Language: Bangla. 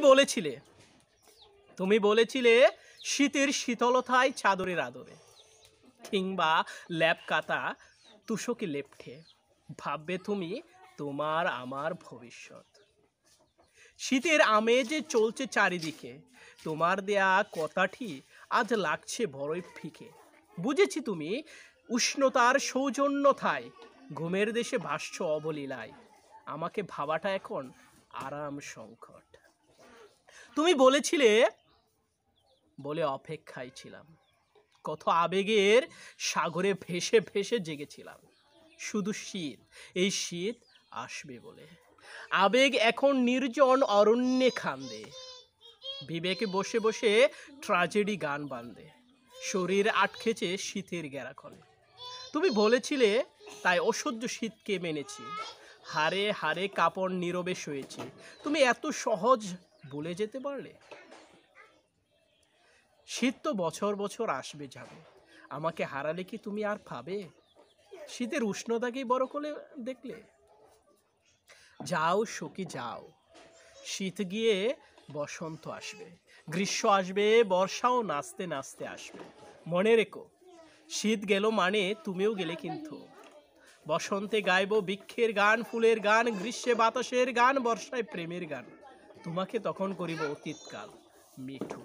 বলেছিলে তুমি বলেছিলে শীতের শীতলতায় চাদরের আদরে, কিংবা ল্যাপ কাতা তুষকে লেপটে ভাববে তুমি তোমার আমার ভবিষ্যৎ। শীতের আমেজে চলছে চারিদিকে, তোমার দেয়া কথাটি আজ লাগছে বড়ই ফিকে। বুঝেছি তুমি উষ্ণতার সৌজন্যতায় ঘুমের দেশে ভাসছ অবলীলায়, আমাকে ভাবাটা এখন আরাম সংকট। তুমি বলেছিলে বলে অপেক্ষায় ছিলাম, কত আবেগের সাগরে ভেসে ভেসে জেগেছিলাম। শুধু শীত, এই শীত আসবে বলে আবেগ এখন নির্জন অরণ্যে খান্দে। বিবেকে বসে বসে ট্র্যাজেডি গান বান্দে, শরীর আটকেছে শীতের গেরাখলে। তুমি বলেছিলে তাই অসহ্য শীতকে মেনেছি, হারে হারে কাপড় নীরবে শুয়েছি। তুমি এত সহজ ভুলে যেতে পারলে? শীত তো বছর বছর আসবে যাবে, আমাকে হারালে কি তুমি আর পাবে? শীতের উষ্ণতাকেই বড় করে দেখলে। যাও সখী যাও, শীত গিয়ে বসন্ত আসবে, গ্রীষ্ম আসবে, বর্ষাও নাচতে নাচতে আসবে। মনে রেখো শীত গেল মানে তুমিও গেলে কিন্তু। বসন্তে গাইব বৃক্ষের গান, ফুলের গান, গ্রীষ্মে বাতাসের গান, বর্ষায় প্রেমের গান। তোমাকে তখন করিব অতীতকাল মিঠু।